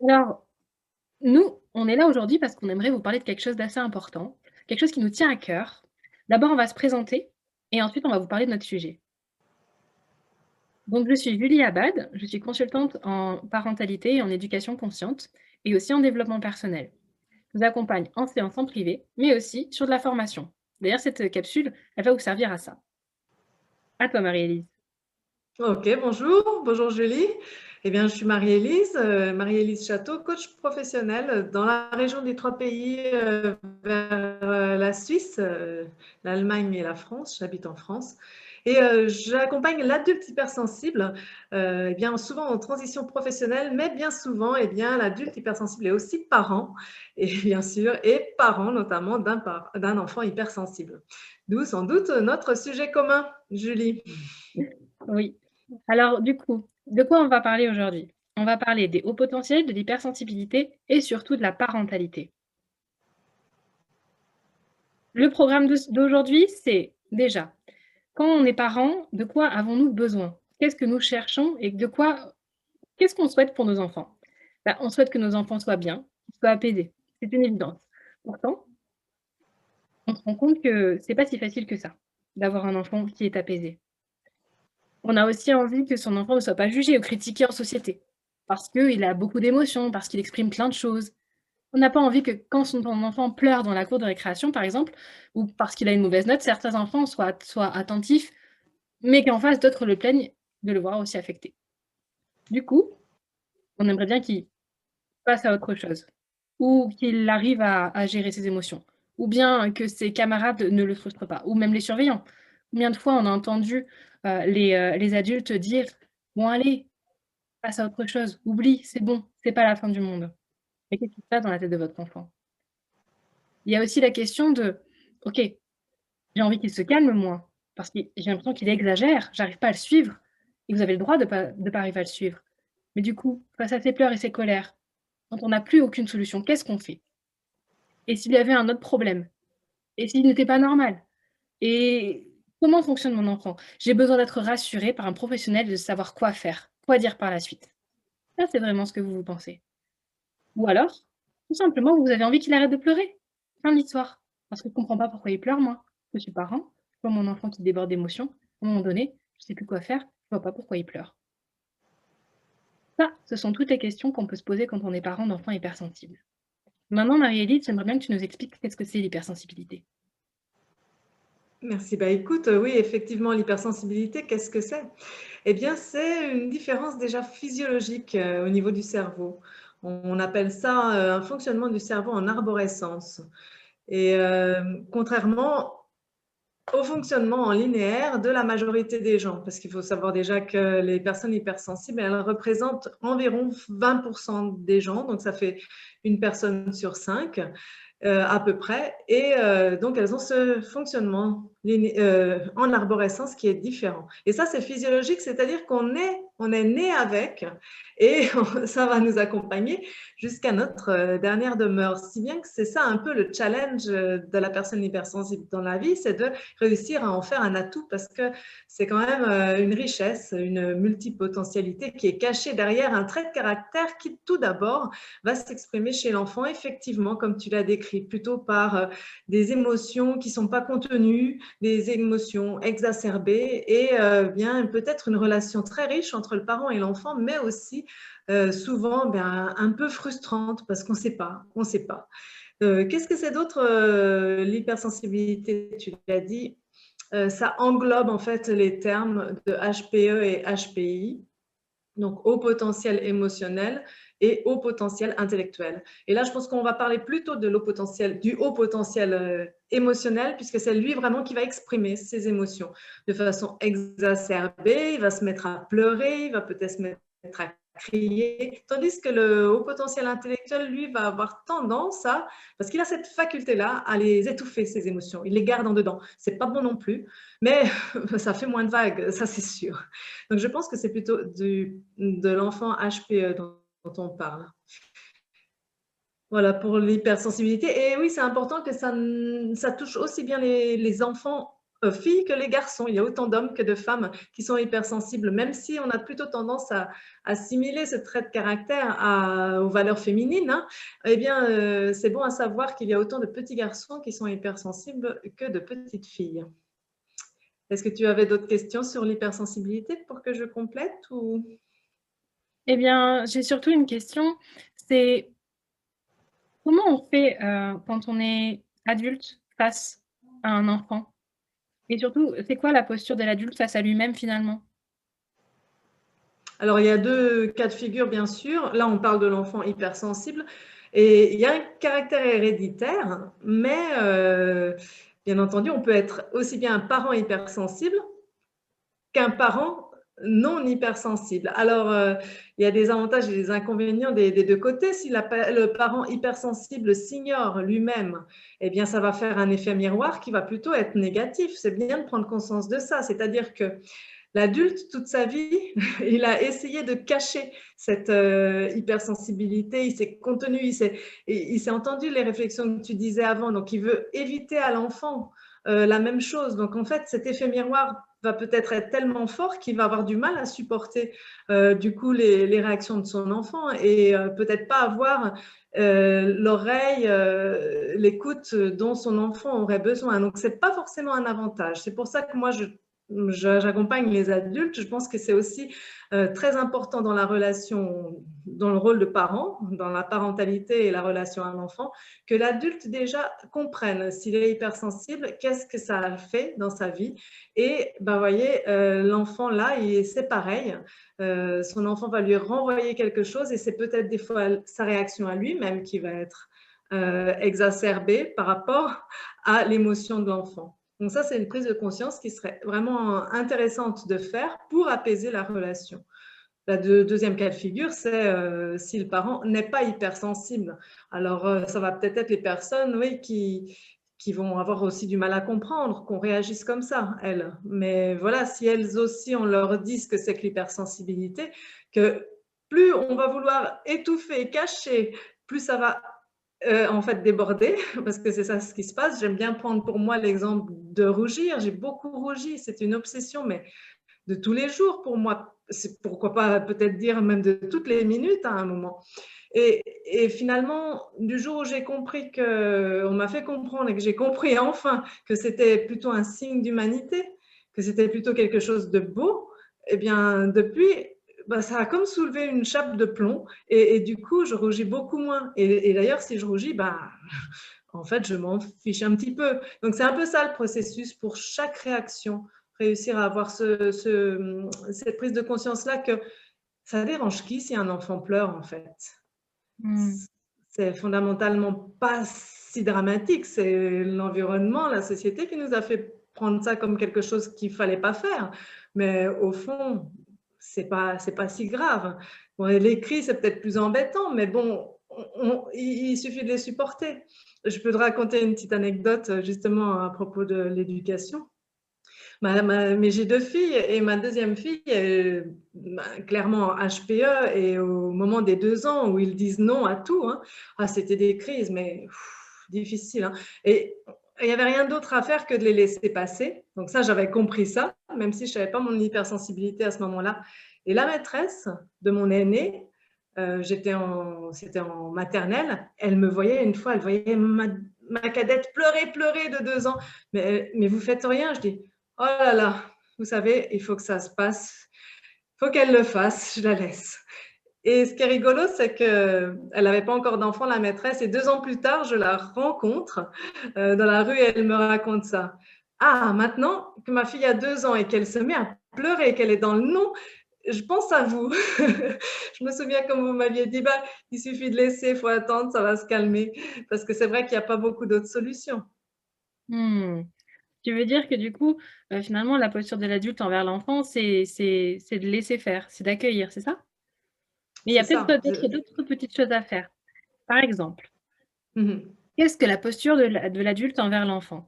Alors, nous, on est là aujourd'hui parce qu'on aimerait vous parler de quelque chose d'assez important, quelque chose qui nous tient à cœur. D'abord, on va se présenter et ensuite on va vous parler de notre sujet. Donc je suis Julie Abad, je suis consultante en parentalité et en éducation consciente et aussi en développement personnel. Je vous accompagne en séance en privé, mais aussi sur de la formation. D'ailleurs, cette capsule, elle va vous servir à ça. À toi, Marie-Élise. Ok, bonjour, bonjour Julie. Eh bien, je suis Marie-Élise, Marie-Élise Château, coach professionnelle dans la région des trois pays vers la Suisse, l'Allemagne et la France. J'habite en France. Et j'accompagne l'adulte hypersensible, eh bien, souvent en transition professionnelle, mais bien souvent, eh bien, l'adulte hypersensible est aussi parent, et bien sûr, et parent notamment d'un enfant hypersensible. D'où sans doute notre sujet commun, Julie. Oui. Alors, du coup, de quoi on va parler aujourd'hui? On va parler des hauts potentiels, de l'hypersensibilité et surtout de la parentalité. Le programme d'aujourd'hui, c'est déjà, quand on est parent, de quoi avons-nous besoin? Qu'est-ce que nous cherchons et qu'est-ce qu'on souhaite pour nos enfants? Bah, on souhaite que nos enfants soient bien, qu'ils soient apaisés. C'est une évidence. Pourtant, on se rend compte que c'est pas si facile que ça, d'avoir un enfant qui est apaisé. On a aussi envie que son enfant ne soit pas jugé ou critiqué en société, parce qu'il a beaucoup d'émotions, parce qu'il exprime plein de choses. On n'a pas envie que quand son enfant pleure dans la cour de récréation, par exemple, ou parce qu'il a une mauvaise note, certains enfants soient attentifs, mais qu'en face, d'autres le plaignent de le voir aussi affecté. Du coup, on aimerait bien qu'il passe à autre chose, ou qu'il arrive à gérer ses émotions, ou bien que ses camarades ne le frustrent pas, ou même les surveillants. Combien de fois on a entendu les adultes dire: «Bon allez, passe à autre chose, oublie, c'est bon, c'est pas la fin du monde». Mais qu'est-ce qui se passe dans la tête de votre enfant? Il y a aussi la question de: «OK, j'ai envie qu'il se calme moi, parce que j'ai l'impression qu'il exagère, j'arrive pas à le suivre». Et vous avez le droit de pas arriver à le suivre. Mais du coup, face à ses pleurs et ses colères, quand on n'a plus aucune solution, qu'est-ce qu'on fait? Et s'il y avait un autre problème? Et s'il n'était pas normal? Et comment fonctionne mon enfant? J'ai besoin d'être rassurée par un professionnel, de savoir quoi faire, quoi dire par la suite. Ça, c'est vraiment ce que vous pensez. Ou alors, tout simplement, vous avez envie qu'il arrête de pleurer. Fin de l'histoire. Parce que je comprends pas pourquoi il pleure, moi. Je suis parent, je vois mon enfant qui déborde d'émotions. À un moment donné, je sais plus quoi faire, je vois pas pourquoi il pleure. Ça, ce sont toutes les questions qu'on peut se poser quand on est parent d'enfants hypersensibles. Maintenant, Marie-Élise, j'aimerais bien que tu nous expliques qu'est-ce que c'est l'hypersensibilité. Merci. Bah, écoute, oui, effectivement, l'hypersensibilité, qu'est-ce que c'est? Eh bien, c'est une différence déjà physiologique, au niveau du cerveau. On appelle ça, un fonctionnement du cerveau en arborescence et contrairement au fonctionnement en linéaire de la majorité des gens. Parce qu'il faut savoir déjà que les personnes hypersensibles, elles représentent environ 20 des gens, donc ça fait une personne sur 5 à peu près. Et donc, elles ont ce fonctionnement en arborescence qui est différent. Et ça, c'est physiologique, c'est-à-dire on est né avec et ça va nous accompagner jusqu'à notre dernière demeure. Si bien que c'est ça un peu le challenge de la personne hypersensible dans la vie, c'est de réussir à en faire un atout parce que c'est quand même une richesse, une multipotentialité qui est cachée derrière un trait de caractère qui, tout d'abord, va s'exprimer chez l'enfant, effectivement, comme tu l'as décrit, plutôt par des émotions qui ne sont pas contenues, des émotions exacerbées et bien peut-être une relation très riche entre le parent et l'enfant, mais aussi souvent ben, un peu frustrante parce qu'on ne sait pas, on sait pas. Qu'est-ce que c'est d'autre l'hypersensibilité? Tu l'as dit, ça englobe en fait les termes de HPE et HPI, donc haut potentiel émotionnel et haut potentiel intellectuel. Et là, je pense qu'on va parler plutôt de du haut potentiel émotionnel, puisque c'est lui vraiment qui va exprimer ses émotions de façon exacerbée. Il va se mettre à pleurer, il va peut-être se mettre à crier, tandis que le haut potentiel intellectuel, lui, va avoir tendance à, parce qu'il a cette faculté-là, à les étouffer, ses émotions. Il les garde en dedans. C'est pas bon non plus, mais ça fait moins de vagues, ça c'est sûr. Donc, je pense que c'est plutôt de l'enfant HPE dont on parle. Voilà pour l'hypersensibilité. Et oui, c'est important que ça touche aussi bien les enfants filles que les garçons. Il y a autant d'hommes que de femmes qui sont hypersensibles, même si on a plutôt tendance à assimiler ce trait de caractère aux valeurs féminines, hein. Eh bien, c'est bon à savoir qu'il y a autant de petits garçons qui sont hypersensibles que de petites filles. Est-ce que tu avais d'autres questions sur l'hypersensibilité pour que je complète ou... Eh bien, j'ai surtout une question, c'est comment on fait, quand on est adulte face à un enfant? Et surtout, c'est quoi la posture de l'adulte face à lui-même finalement? Alors, il y a 2 cas de figure, bien sûr. Là, on parle de l'enfant hypersensible et il y a un caractère héréditaire, mais bien entendu, on peut être aussi bien un parent hypersensible qu'un parent non hypersensible. Alors, il y a des avantages et des inconvénients des 2 côtés. Si le parent hypersensible s'ignore lui-même, eh bien, ça va faire un effet miroir qui va plutôt être négatif. C'est bien de prendre conscience de ça. C'est-à-dire que l'adulte, toute sa vie, il a essayé de cacher cette hypersensibilité, il s'est contenu, il s'est entendu les réflexions que tu disais avant, donc il veut éviter à l'enfant la même chose. Donc en fait, cet effet miroir va peut-être être tellement fort qu'il va avoir du mal à supporter du coup les réactions de son enfant et peut-être pas avoir l'oreille, l'écoute dont son enfant aurait besoin. Donc c'est pas forcément un avantage. C'est pour ça que moi j'accompagne les adultes. Je pense que c'est aussi très important dans la relation, dans le rôle de parent, dans la parentalité et la relation à un enfant, que l'adulte déjà comprenne s'il est hypersensible, qu'est-ce que ça a fait dans sa vie. Et ben, voyez, l'enfant là, c'est pareil. Son enfant va lui renvoyer quelque chose et c'est peut-être des fois sa réaction à lui-même qui va être exacerbée par rapport à l'émotion de l'enfant. Donc ça, c'est une prise de conscience qui serait vraiment intéressante de faire pour apaiser la relation. Le deuxième cas de figure, c'est si le parent n'est pas hypersensible. Alors, ça va peut-être être les personnes, oui, qui vont avoir aussi du mal à comprendre qu'on réagisse comme ça, elles. Mais voilà, si elles aussi, on leur dit ce que c'est que l'hypersensibilité, que plus on va vouloir étouffer, cacher, plus ça va en fait déborder, parce que c'est ça ce qui se passe. J'aime bien prendre pour moi l'exemple de rougir. J'ai beaucoup rougi, c'est une obsession, mais de tous les jours pour moi. C'est pourquoi pas peut-être dire même de toutes les minutes à un moment. Et finalement, du jour où j'ai compris on m'a fait comprendre et que j'ai compris enfin que c'était plutôt un signe d'humanité, que c'était plutôt quelque chose de beau, eh bien depuis, bah, ça a comme soulevé une chape de plomb et du coup, je rougis beaucoup moins. Et d'ailleurs, si je rougis, bah, en fait, je m'en fiche un petit peu. Donc, c'est un peu ça le processus pour chaque réaction, réussir à avoir cette prise de conscience-là que ça dérange qui si un enfant pleure, en fait. Mmh. C'est fondamentalement pas si dramatique, c'est l'environnement, la société qui nous a fait prendre ça comme quelque chose qu'il fallait pas faire. Mais au fond, c'est pas si grave. Bon, les cris, c'est peut-être plus embêtant, mais bon, il suffit de les supporter. Je peux te raconter une petite anecdote justement à propos de l'éducation. Mais j'ai 2 filles et ma deuxième fille est clairement HPE et au moment des 2 ans où ils disent non à tout, hein, ah, c'était des crises, mais difficiles. Hein. Et il n'y avait rien d'autre à faire que de les laisser passer. Donc ça, j'avais compris ça, même si je ne savais pas mon hypersensibilité à ce moment-là. Et la maîtresse de mon aînée, c'était en maternelle, elle me voyait une fois, elle voyait ma cadette pleurer de 2 ans. Mais vous faites rien, je dis. Oh là là, vous savez, il faut que ça se passe. Il faut qu'elle le fasse, je la laisse. Et ce qui est rigolo, c'est qu'elle n'avait pas encore d'enfant, la maîtresse, et 2 ans plus tard, je la rencontre dans la rue et elle me raconte ça. Ah, maintenant que ma fille a 2 ans et qu'elle se met à pleurer, qu'elle est dans le non, je pense à vous. Je me souviens comme vous m'aviez dit, bah, il suffit de laisser, il faut attendre, ça va se calmer. Parce que c'est vrai qu'il n'y a pas beaucoup d'autres solutions. Mmh. Tu veux dire que du coup, finalement la posture de l'adulte envers l'enfant, c'est de laisser faire, c'est d'accueillir, c'est ça? Mais il y C'est a peut-être ça. d'autres petites choses à faire. Par exemple, Mhm. qu'est-ce que la posture de l'adulte envers l'enfant?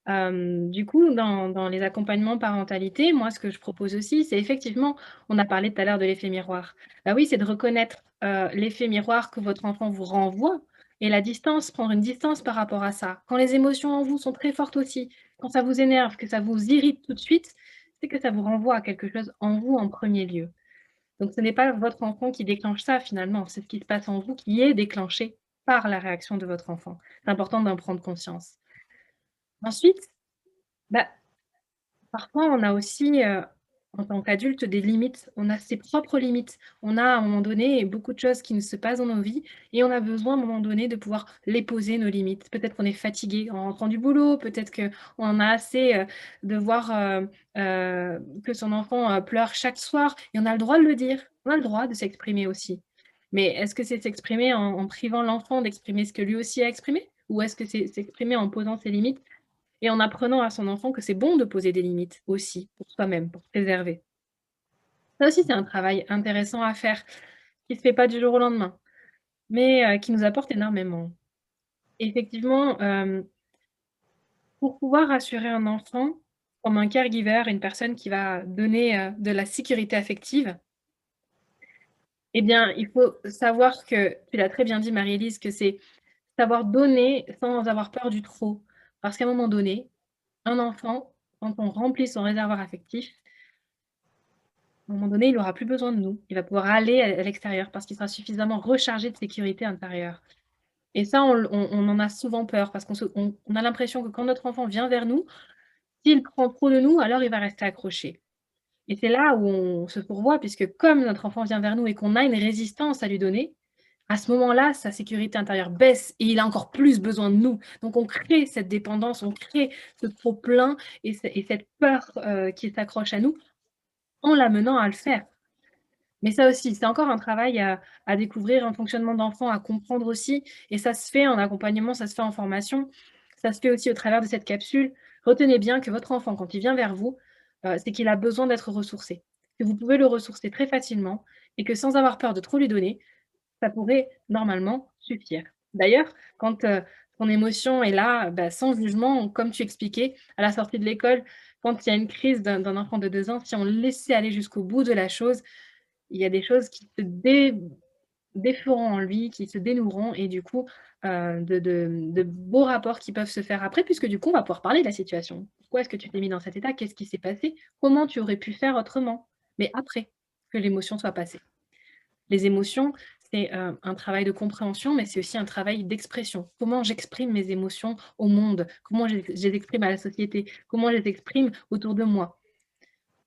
Du coup, dans les accompagnements parentalité, moi, ce que je propose aussi, c'est effectivement, on a parlé tout à l'heure de l'effet miroir. Bah oui, c'est de reconnaître, l'effet miroir que votre enfant vous renvoie et la distance, prendre une distance par rapport à ça. Quand les émotions en vous sont très fortes aussi, Quand ça vous énerve, que ça vous irrite tout de suite, c'est que ça vous renvoie à quelque chose en vous en premier lieu. Donc ce n'est pas votre enfant qui déclenche ça finalement, c'est ce qui se passe en vous qui est déclenché par la réaction de votre enfant. C'est important d'en prendre conscience. Ensuite, bah, parfois on a aussi, en tant qu'adulte des limites. On a ses propres limites. On a à un moment donné beaucoup de choses qui ne se passent dans nos vies et on a besoin à un moment donné de pouvoir les poser nos limites. Peut-être qu'on est fatigué en rentrant du boulot, peut-être qu'on en a assez, de voir, que son enfant, pleure chaque soir et on a le droit de le dire. On a le droit de s'exprimer aussi. Mais est-ce que c'est s'exprimer en privant l'enfant d'exprimer ce que lui aussi a exprimé? Ou est-ce que c'est s'exprimer en posant ses limites et en apprenant à son enfant que c'est bon de poser des limites aussi pour soi-même, pour se préserver? Ça aussi, c'est un travail intéressant à faire, qui se fait pas du jour au lendemain, mais qui nous apporte énormément. Effectivement, pour pouvoir rassurer un enfant, comme un caregiver, une personne qui va donner, de la sécurité affective, eh bien, il faut savoir que tu l'as très bien dit Marie-Élise, que c'est savoir donner sans avoir peur du trop. Parce qu'à un moment donné, un enfant, quand on remplit son réservoir affectif, à un moment donné, il aura plus besoin de nous. Il va pouvoir aller à l'extérieur parce qu'il sera suffisamment rechargé de sécurité intérieure. Et ça, on en a souvent peur parce qu'on a l'impression que quand notre enfant vient vers nous, s'il prend trop de nous, alors il va rester accroché. Et c'est là où on se fourvoie puisque comme notre enfant vient vers nous et qu'on a une résistance à lui donner, à ce moment-là, sa sécurité intérieure baisse et il a encore plus besoin de nous. Donc on crée cette dépendance, on crée ce trop plein et cette peur, qui s'accroche à nous en l'amenant à le faire. Mais ça aussi, c'est encore un travail à découvrir, un fonctionnement d'enfant à comprendre aussi et ça se fait en accompagnement, ça se fait en formation, ça se fait aussi au travers de cette capsule. Retenez bien que votre enfant, quand il vient vers vous, c'est qu'il a besoin d'être ressourcé, que vous pouvez le ressourcer très facilement et que sans avoir peur de trop lui donner, ça pourrait normalement suffire. D'ailleurs, quand, ton émotion est là, bah, sans jugement, comme tu expliquais, à la sortie de l'école, quand il y a une crise d'un enfant de 2 ans, si on le laissait aller jusqu'au bout de la chose, il y a des choses qui se déferont en lui, qui se dénoueront et du coup, de beaux rapports qui peuvent se faire après puisque du coup, on va pouvoir parler de la situation. Pourquoi est-ce que tu t'es mis dans cet état? Qu'est-ce qui s'est passé? Comment tu aurais pu faire autrement? Mais après que l'émotion soit passée. Les émotions, c'est, un travail de compréhension, mais c'est aussi un travail d'expression. Comment j'exprime mes émotions au monde? Comment je les exprime à la société? Comment je les exprime autour de moi?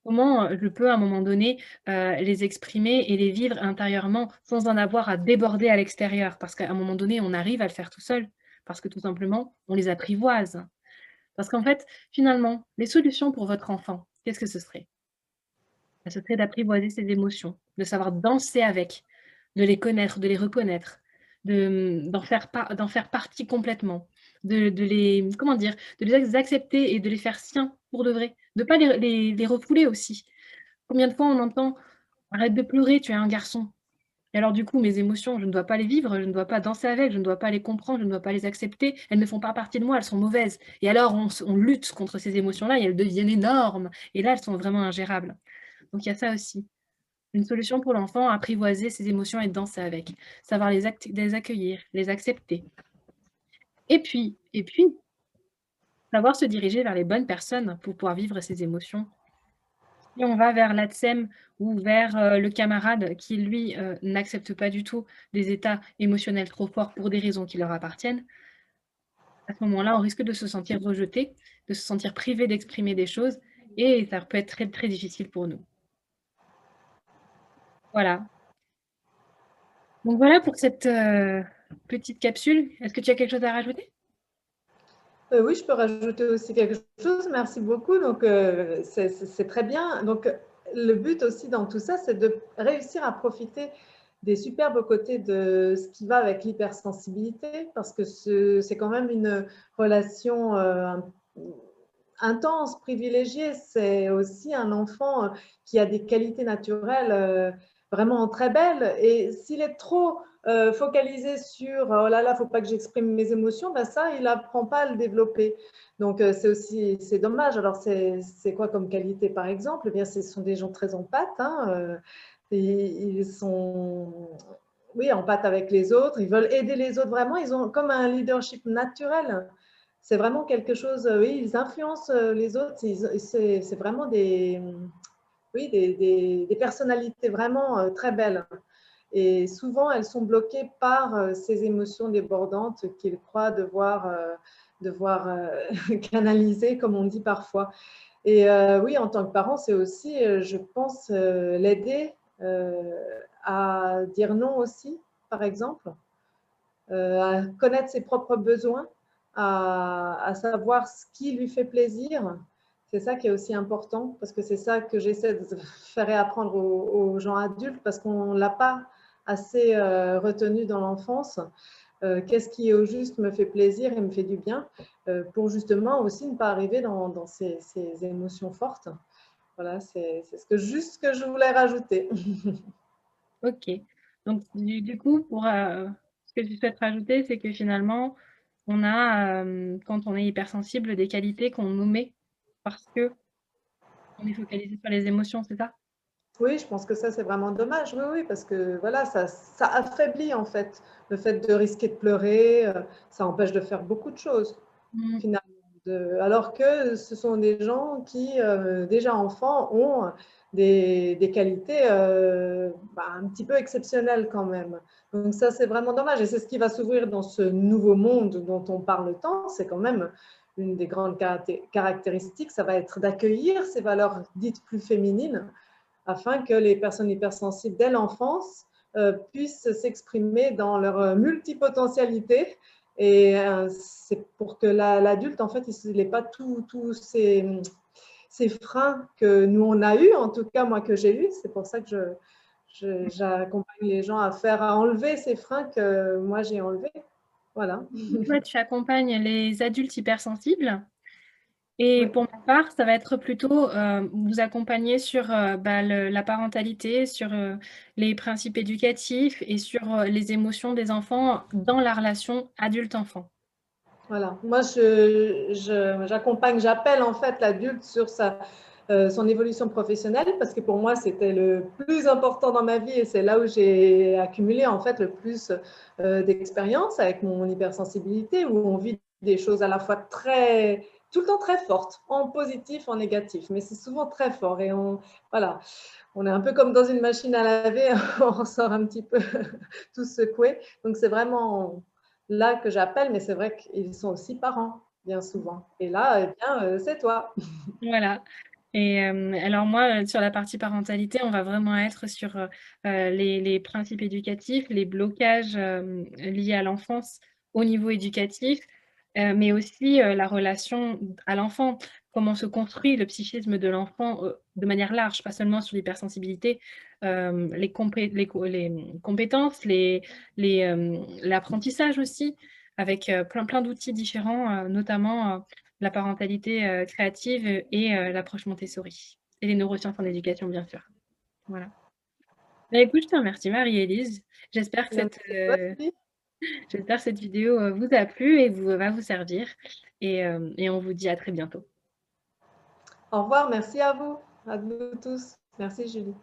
Comment, je peux à un moment donné, les exprimer et les vivre intérieurement sans en avoir à déborder à l'extérieur? Parce qu'à un moment donné, on arrive à le faire tout seul, parce que tout simplement, on les apprivoise. Parce qu'en fait, finalement, les solutions pour votre enfant, qu'est-ce que ce serait? Bah, ce serait d'apprivoiser ses émotions, de savoir danser avec, de les connaître, de les reconnaître, d'en faire partie complètement, de les comment dire? De les accepter et de les faire siens pour de vrai, de pas les refouler aussi. Combien de fois on entend: «Arrête de pleurer, tu es un garçon» et alors du coup mes émotions, je ne dois pas les vivre, je ne dois pas danser avec, je ne dois pas les comprendre, je ne dois pas les accepter, elles ne font pas partie de moi, elles sont mauvaises et alors on lutte contre ces émotions-là et elles deviennent énormes et là elles sont vraiment ingérables. Donc il y a ça aussi. Une solution pour l'enfant, apprivoiser ses émotions et danser avec. Savoir les accueillir, les accepter. Et puis, savoir se diriger vers les bonnes personnes pour pouvoir vivre ses émotions. Si on va vers l'ATSEM ou vers, le camarade qui lui, n'accepte pas du tout des états émotionnels trop forts pour des raisons qui leur appartiennent, à ce moment-là, on risque de se sentir rejeté, de se sentir privé d'exprimer des choses et ça peut être très, très difficile pour nous. Voilà. Donc voilà pour cette, petite capsule. Est-ce que tu as quelque chose à rajouter? Oui, je peux rajouter aussi quelque chose. Merci beaucoup. Donc, c'est très bien. Donc, le but aussi dans tout ça, c'est de réussir à profiter des superbes côtés de ce qui va avec l'hypersensibilité, parce que c'est quand même une relation intense, privilégiée. C'est aussi un enfant qui a des qualités naturelles vraiment très belles. Et s'il est trop focalisé sur oh là là, faut pas que j'exprime mes émotions, ben ça, il n'apprend pas à le développer. Donc c'est dommage. Alors c'est quoi comme qualité par exemple? Eh bien, ce sont des gens très empathes. Hein, et ils sont oui empathes avec les autres. Ils veulent aider les autres vraiment. Ils ont comme un leadership naturel. c'est vraiment quelque chose, oui, ils influencent les autres, c'est vraiment oui, des personnalités vraiment très belles. Et souvent, elles sont bloquées par ces émotions débordantes qu'ils croient devoir canaliser, comme on dit parfois. Et oui, en tant que parent, c'est aussi, je pense, l'aider à dire non aussi, par exemple, à connaître ses propres besoins, à savoir ce qui lui fait plaisir. C'est ça qui est aussi important, parce que c'est ça que j'essaie de faire apprendre aux gens adultes, parce qu'on ne l'a pas assez retenu dans l'enfance. Qu'est-ce qui au juste me fait plaisir et me fait du bien, pour justement aussi ne pas arriver dans ces émotions fortes. Voilà, c'est juste ce que je voulais rajouter. OK. Donc du coup, ce que tu souhaites rajouter, c'est que finalement, on a, quand on est hypersensible, des qualités qu'on omet parce qu'on est focalisé sur les émotions, c'est ça? Oui, je pense que ça, c'est vraiment dommage. Oui, oui, parce que voilà, ça affaiblit en fait le fait de risquer de pleurer. Ça empêche de faire beaucoup de choses Mmh. finalement. Alors que ce sont des gens qui, déjà enfants, ont des qualités un petit peu exceptionnelles quand même. Donc ça, c'est vraiment dommage. Et c'est ce qui va s'ouvrir dans ce nouveau monde dont on parle tant. C'est quand même une des grandes caractéristiques. Ça va être d'accueillir ces valeurs dites plus féminines, afin que les personnes hypersensibles dès l'enfance puissent s'exprimer dans leur multipotentialité. Et c'est pour que l'adulte, en fait, il n'ait pas tous ces freins que nous, on a eu, en tout cas, moi, que j'ai eu. C'est pour ça que j'accompagne les gens à enlever ces freins que moi, j'ai enlevés. Voilà. Toi, tu accompagnes les adultes hypersensibles et Oui. pour ma part, ça va être plutôt, vous accompagner sur, la parentalité, sur, les principes éducatifs et sur, les émotions des enfants dans la relation adulte-enfant. Voilà. Moi, j'accompagne, j'appelle en fait l'adulte sur son évolution professionnelle, parce que pour moi, c'était le plus important dans ma vie et c'est là où j'ai accumulé en fait le plus d'expérience avec mon hypersensibilité, où on vit des choses à la fois tout le temps très fortes, en positif, en négatif, mais c'est souvent très fort et voilà, on est un peu comme dans une machine à laver, on sort un petit peu tout secoué. Donc, c'est vraiment là que j'appelle, mais c'est vrai qu'ils sont aussi parents, bien souvent. Et là, eh bien, c'est toi. Voilà. Et alors moi, sur la partie parentalité, on va vraiment être sur, les principes éducatifs, les blocages, liés à l'enfance au niveau éducatif, mais aussi, la relation à l'enfant. Comment se construit le psychisme de l'enfant, de manière large, pas seulement sur l'hypersensibilité, les compétences, l'apprentissage aussi, avec, plein d'outils différents, notamment, la parentalité, créative, et l'approche Montessori et les neurosciences en éducation, bien sûr. Voilà. Bah, écoute, je te remercie Marie-Élise. J'espère que Bien, cette, c'est toi, Sylvie. j'espère que cette vidéo, vous a plu et va vous servir et on vous dit à très bientôt. Au revoir, merci à vous tous. Merci, Julie.